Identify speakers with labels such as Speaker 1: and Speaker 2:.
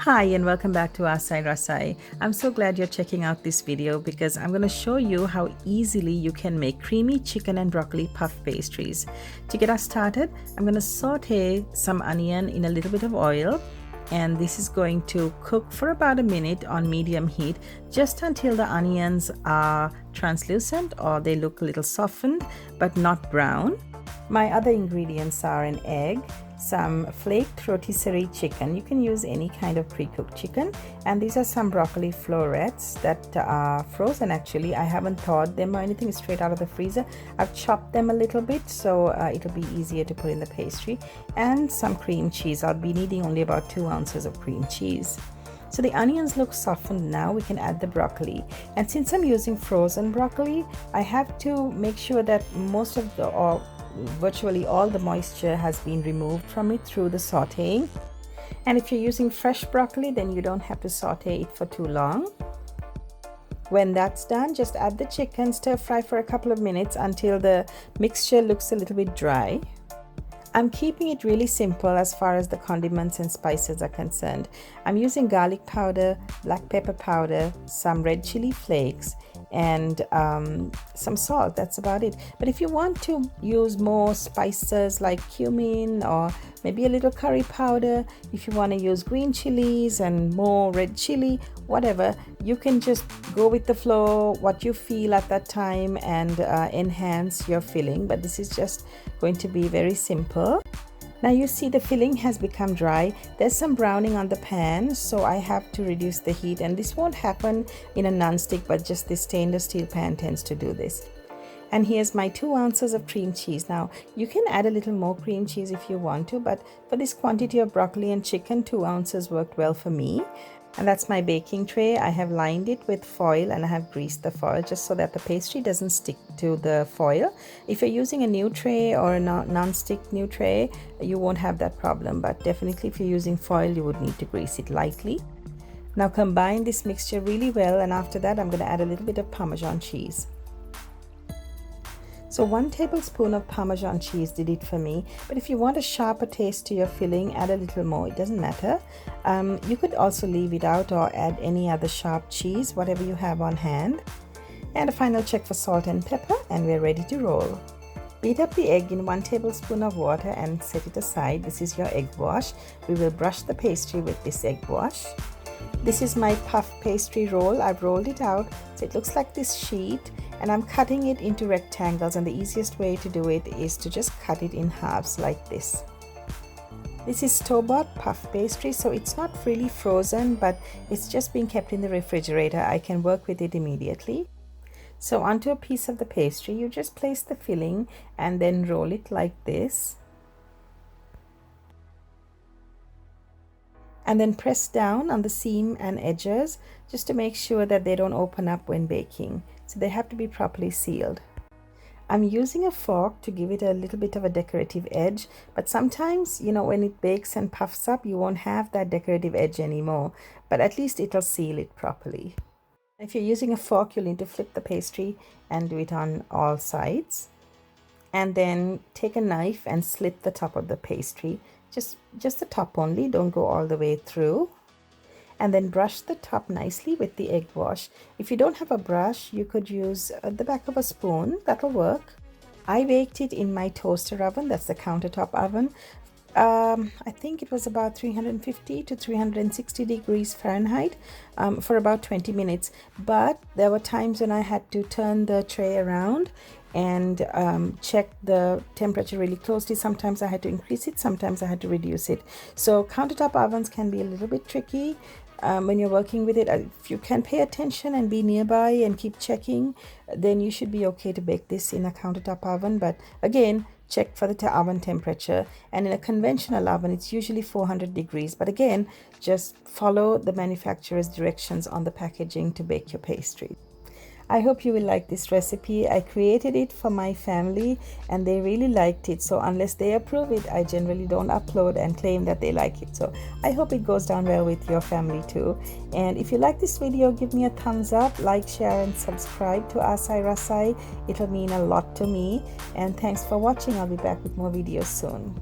Speaker 1: Hi and welcome back to Asai Rasai. I'm so glad you're checking out this video because I'm going to show you how easily you can make creamy chicken and broccoli puff pastries. To get us started, I'm going to saute some onion in a little bit of oil, and this is going to cook for about a minute on medium heat just until the onions are translucent or they look a little softened but not brown. My other ingredients are an egg, some flaked rotisserie chicken. You can use any kind of pre-cooked chicken, and these are some broccoli florets that are frozen. Actually, I haven't thawed them or anything, straight out of the freezer. I've chopped them a little bit so it'll be easier to put in the pastry, and some cream cheese. I'll be needing only about 2 ounces of cream cheese. So the onions look softened now. We can add the broccoli, and since I'm using frozen broccoli, I have to make sure that most of the or virtually all the moisture has been removed from it through the sauteing. And if you're using fresh broccoli, then you don't have to saute it for too long. When that's done, just add the chicken, stir fry for a couple of minutes until the mixture looks a little bit dry. I'm keeping it really simple as far as the condiments and spices are concerned. I'm using garlic powder, black pepper powder, some red chili flakes, and some salt. That's about it. But if you want to use more spices like cumin or maybe a little curry powder, if you want to use green chilies and more red chili, whatever, you can just go with the flow, what you feel at that time, and enhance your filling. But this is just going to be very simple. Now you see the filling has become dry. There's some browning on the pan, so I have to reduce the heat, and this won't happen in a non-stick, but just this stainless steel pan tends to do this. And here's my 2 ounces of cream cheese. Now you can add a little more cream cheese if you want to, but for this quantity of broccoli and chicken, 2 ounces worked well for me. And that's my baking tray. I have lined it with foil and I have greased the foil just so that the pastry doesn't stick to the foil. If you're using a new tray or a non-stick new tray, you won't have that problem, but definitely if you're using foil, you would need to grease it lightly. Now combine this mixture really well, and after that I'm going to add a little bit of Parmesan cheese. So 1 tablespoon of Parmesan cheese did it for me, but if you want a sharper taste to your filling, add a little more. It doesn't matter. You could also leave it out or add any other sharp cheese, whatever you have on hand. And a final check for salt and pepper, and we're ready to roll. Beat up the egg in 1 tablespoon of water and set it aside. This is your egg wash. We will brush the pastry with this egg wash. This is my puff pastry roll. I've rolled it out so it looks like this sheet, and I'm cutting it into rectangles, and the easiest way to do it is to just cut it in halves like this. This is store-bought puff pastry, so it's not really frozen, but it's just being kept in the refrigerator. I can work with it immediately. So onto a piece of the pastry, you just place the filling and then roll it like this. And then press down on the seam and edges just to make sure that they don't open up when baking. So they have to be properly sealed. I'm using a fork to give it a little bit of a decorative edge, but sometimes, you know, when it bakes and puffs up, you won't have that decorative edge anymore, but at least it'll seal it properly. If you're using a fork, you'll need to flip the pastry and do it on all sides. And then take a knife and slit the top of the pastry, just the top only, don't go all the way through. And then brush the top nicely with the egg wash. If you don't have a brush, you could use the back of a spoon, that'll work. I baked it in my toaster oven, that's the countertop oven. I think it was about 350 to 360 degrees Fahrenheit for about 20 minutes. But there were times when I had to turn the tray around and check the temperature really closely. Sometimes I had to increase it, sometimes I had to reduce it. So countertop ovens can be a little bit tricky when you're working with it. If you can pay attention and be nearby and keep checking, then you should be okay to bake this in a countertop oven. But again, check for the oven temperature, and in a conventional oven it's usually 400 degrees, but again, just follow the manufacturer's directions on the packaging to bake your pastry. I hope you will like this recipe. I created it for my family and they really liked it. So unless they approve it, I generally don't upload and claim that they like it. So I hope it goes down well with your family too. And if you like this video, give me a thumbs up, like, share and subscribe to Asai Rasai. It'll mean a lot to me. And thanks for watching. I'll be back with more videos soon.